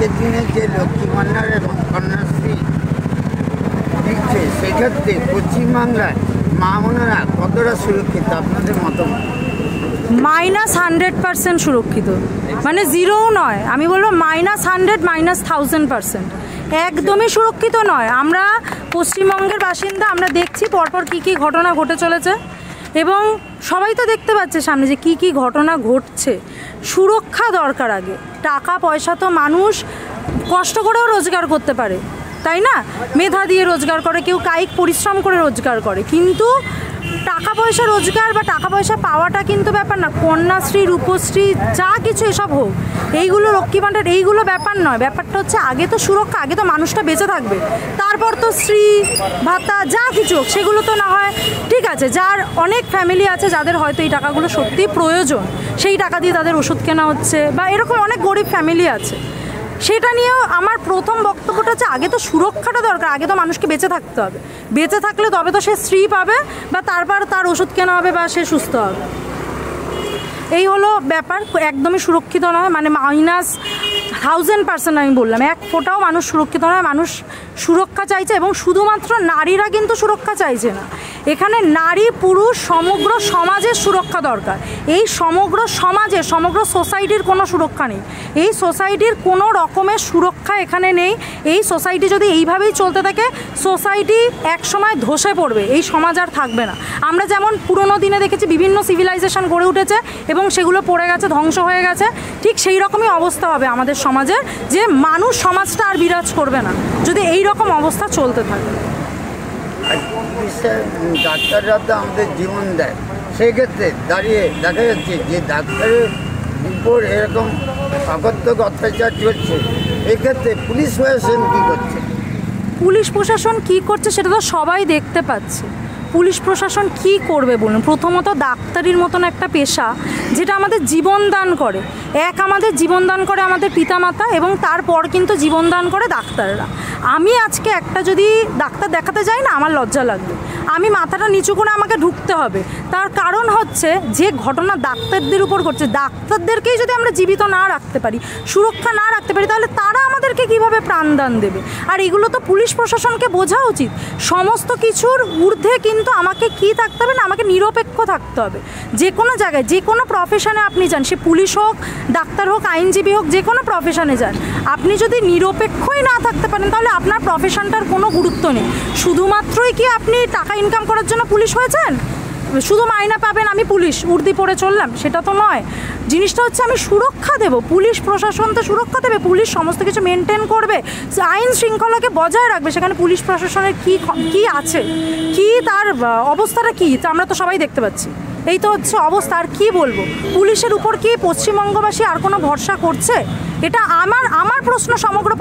আজকের দিনে যে লক্ষ্মী ভাণ্ডার এবং কন্যাশ্রী দিচ্ছে, সেক্ষেত্রে পশ্চিমবাংলায় মা বোনেরা কতটা সুরক্ষিত আপনাদের মতামত? -100% সুরক্ষিত, মানে জিরোও নয়, আমি বলবো -100 -1000%, একদমই সুরক্ষিত নয়। আমরা পশ্চিমবঙ্গের বাসিন্দা, আমরা দেখছি পরপর কী কী ঘটনা ঘটে চলেছে এবং সবাই তো দেখতে পাচ্ছে সামনে যে কী কী ঘটনা ঘটছে। সুরক্ষা দরকার আগে। টাকা পয়সা তো মানুষ কষ্ট করেও রোজগার করতে পারে, তাই না? মেধা দিয়ে রোজগার করে, কেউ কায়িক পরিশ্রম করে রোজগার করে, কিন্তু টাকা পয়সা রোজগার বা টাকা পয়সা পাওয়াটা কিন্তু ব্যাপার না। কন্যাশ্রী, রূপশ্রী, যা কিছু এসব হোক, এইগুলো লক্ষ্মী ভাণ্ডার, এইগুলো ব্যাপার নয়। ব্যাপারটা হচ্ছে আগে তো সুরক্ষা, আগে তো মানুষটা বেঁচে থাকবে, তারপর তো শ্রী ভাতা যা কিছু হোক সেগুলো তো না হয় ঠিক আছে। যার অনেক ফ্যামিলি আছে যাদের হয়তো এই টাকাগুলো সত্যিই প্রয়োজন, সেই টাকা দিয়ে তাদের ওষুধ কেনা হচ্ছে, বা এরকম অনেক গরিব ফ্যামিলি আছে। সেটা নিয়েও আমার প্রথম বক্তব্যটা হচ্ছে আগে তো সুরক্ষাটা দরকার, আগে তো মানুষকে বেঁচে থাকতে হবে। বেঁচে থাকলে তবে তো সে স্ত্রী পাবে, বা তারপর তার ওষুধ কেনা হবে, বা সে সুস্থ হবে। এই হলো ব্যাপার। একদমই সুরক্ষিত নয়, মানে -1000% আমি বললাম, এক ফোঁটাও মানুষ সুরক্ষিত নয়। মানুষ সুরক্ষা চাইছে, এবং শুধুমাত্র নারীরা কিন্তু সুরক্ষা চাইছে না, এখানে নারী পুরুষ সমগ্র সমাজের সুরক্ষা দরকার। এই সমগ্র সমাজের, সমগ্র সোসাইটির কোনো সুরক্ষা নেই। এই সোসাইটির কোনো রকমের সুরক্ষা এখানে নেই। এই সোসাইটি যদি এইভাবেই চলতে থাকে, সোসাইটি একসময় ধসে পড়বে, এই সমাজ আর থাকবে না। আমরা যেমন পুরোনো দিনে দেখেছি বিভিন্ন সিভিলাইজেশন গড়ে উঠেছে এবং সেগুলো পড়ে গেছে, ধ্বংস হয়ে গেছে, ঠিক সেই রকমই অবস্থা হবে আমাদের সমাজের, যে মানুষ সমাজটা আর বিরাজ করবে না যদি এই রকম অবস্থা চলতে থাকে। ডাক্তাররা তো আমাদের জীবন দেয়, সেই ক্ষেত্রে দাঁড়িয়ে দেখা যাচ্ছে যে ডাক্তারের উপর এরকম অকথ্যক অত্যাচার চলছে, এক্ষেত্রে পুলিশ প্রশাসন কী করছে? পুলিশ প্রশাসন কী করছে সেটা তো সবাই দেখতে পাচ্ছে। পুলিশ প্রশাসন কি করবে বলুন? প্রথমত ডাক্তারির মতন একটা পেশা, যেটা আমাদের জীবন দান করে, আমাদের জীবন দান করে আমাদের পিতামাতা, এবং তারপর কিন্তু জীবন দান করে ডাক্তাররা। আমি আজকে একটা যদি ডাক্তার দেখাতে যাই না, আমার লজ্জা লাগবে, আমি মাথাটা নিচু করে আমাকে ঢুকতে হবে। তার কারণ হচ্ছে যে ঘটনা ডাক্তারদের উপর ঘটছে, ডাক্তারদেরকেই যদি আমরা জীবিত না রাখতে পারি, সুরক্ষা না রাখতে পারি, তাহলে তারা আমাদেরকে কীভাবে প্রাণদান দেবে? আর এগুলো তো পুলিশ প্রশাসনকে বোঝা উচিত। সমস্ত কিছুর ঊর্ধ্বে কিন্তু আমাকে কি থাকতে হবে না, আমাকে নিরপেক্ষ থাকতে হবে। যে কোনো জায়গায়, যে কোনো প্রফেশনে আপনি যান, সে পুলিশ হোক, ডাক্তার হোক, আইনজীবী হোক, যে কোনো প্রফেশনে যান, আপনি যদি নিরপেক্ষই না থাকতে পারেন, তাহলে আপনার প্রফেশনটার কোনো গুরুত্ব নেই। শুধুমাত্রই কি আপনি টাকা ইনকাম করার জন্য পুলিশ হয়েছেন, শুধু মাইনা পাবেন, আমি পুলিশ উর্দি পরে চললাম, সেটা তো নয়। জিনিসটা হচ্ছে আমি সুরক্ষা দেব, পুলিশ প্রশাসন তো সুরক্ষা দেবে, পুলিশ সমস্ত কিছু মেনটেন করবে, আইন শৃঙ্খলাকে বজায় রাখবে। সেখানে পুলিশ প্রশাসনের কি আছে, কি তার অবস্থাটা কি, তা আমরা তো সবাই দেখতে পাচ্ছি। এই তো হচ্ছে অবস্থা। আর কী বলবো, পুলিশের উপর কি পশ্চিমবঙ্গবাসী আর কোনো ভরসা করছে? এটা আমার প্রশ্ন সমগ্র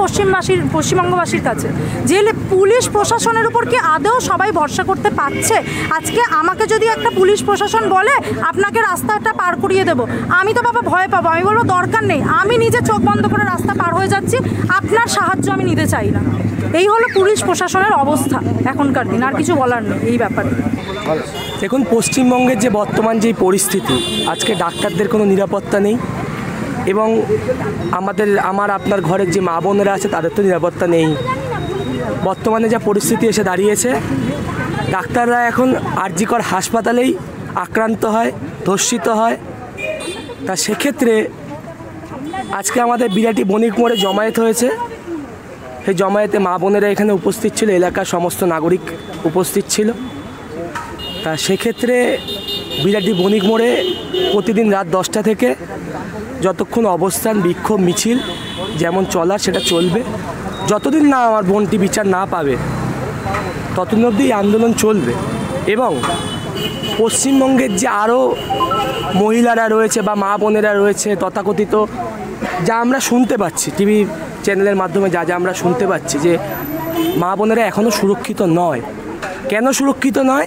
পশ্চিমবঙ্গবাসীর কাছে, যে পুলিশ প্রশাসনের উপর কি আদৌ সবাই ভরসা করতে পারছে? আজকে আমাকে যদি একটা পুলিশ প্রশাসন বলে আপনাকে রাস্তাটা পার করিয়ে দেবো, আমি তো বাবা ভয় পাবো, আমি বলবো দরকার নেই, আমি নিজে চোখ বন্ধ করে রাস্তা পার হয়ে যাচ্ছি, আপনার সাহায্য আমি নিতে চাই না। এই হলো পুলিশ প্রশাসনের অবস্থা এখনকার দিন, আর কিছু বলার নেই এই ব্যাপারে। দেখুন, পশ্চিমবঙ্গের যে বর্তমান যে পরিস্থিতি, আজকে ডাক্তারদের কোনো নিরাপত্তা নেই, এবং আমার আপনার ঘরের যে মা বোনেরা আছে তাদের তো নিরাপত্তা নেই। বর্তমানে যা পরিস্থিতি এসে দাঁড়িয়েছে, ডাক্তাররা এখন আরজিকর হাসপাতালেই আক্রান্ত হয়, ধর্ষিত হয়। তা সেক্ষেত্রে আজকে আমাদের বিরাটি বণিক মোড়ে জমায়েত হয়েছে। সেই জমায়েতে মা বোনেরা এখানে উপস্থিত ছিল, এলাকার সমস্ত নাগরিক উপস্থিত ছিল। তা সেক্ষেত্রে বিরাটি বণিক মোড়ে প্রতিদিন রাত 10টা থেকে যতক্ষণ অবস্থান, বিক্ষোভ, মিছিল যেমন চলার সেটা চলবে। যতদিন না আমার বোনটি বিচার না পাবে, ততদিন অবধি আন্দোলন চলবে। এবং পশ্চিমবঙ্গের যে আরও মহিলারা রয়েছে বা মা বোনেরা রয়েছে, তথাকথিত যা আমরা শুনতে পাচ্ছি টিভি চ্যানেলের মাধ্যমে, যা আমরা শুনতে পাচ্ছি যে মা বোনেরা এখনও সুরক্ষিত নয়। কেন সুরক্ষিত নয়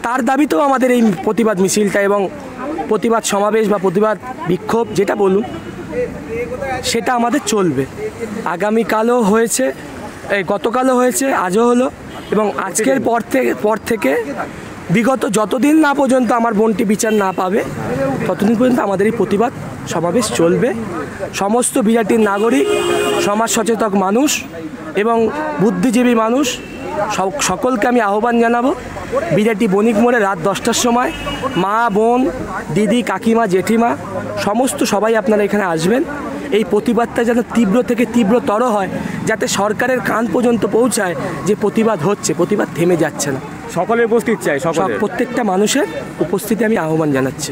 তার দাবিতেও আমাদের এই প্রতিবাদ মিছিলটা এবং প্রতিবাদ সমাবেশ বা প্রতিবাদ বিক্ষোভ যেটা বলুন, সেটা আমাদের চলবে। আগামীকালও হয়েছে, গতকালও হয়েছে, আজও হলো, এবং আজকের পর থেকে বিগত যতদিন না পর্যন্ত আমার বোনটি বিচার না পাবে ততদিন পর্যন্ত আমাদের এই প্রতিবাদ সমাবেশ চলবে। সমস্ত বিরাটির নাগরিক, সমাজ সচেতন মানুষ এবং বুদ্ধিজীবী মানুষ সকলকে আমি আহ্বান জানাবো, বিরাটি বণিক মোড়ে রাত 10টার সময় মা, বোন, দিদি, কাকিমা, জেঠিমা সমস্ত সবাই আপনারা এখানে আসবেন। এই প্রতিবাদটা যেন তীব্র থেকে তীব্রতর হয়, যাতে সরকারের কান পর্যন্ত পৌঁছায় যে প্রতিবাদ হচ্ছে, প্রতিবাদ থেমে যাচ্ছে না। সকলের উপস্থিত চাই, সকলের। প্রত্যেকটা মানুষের উপস্থিতি আমি আহ্বান জানাচ্ছি।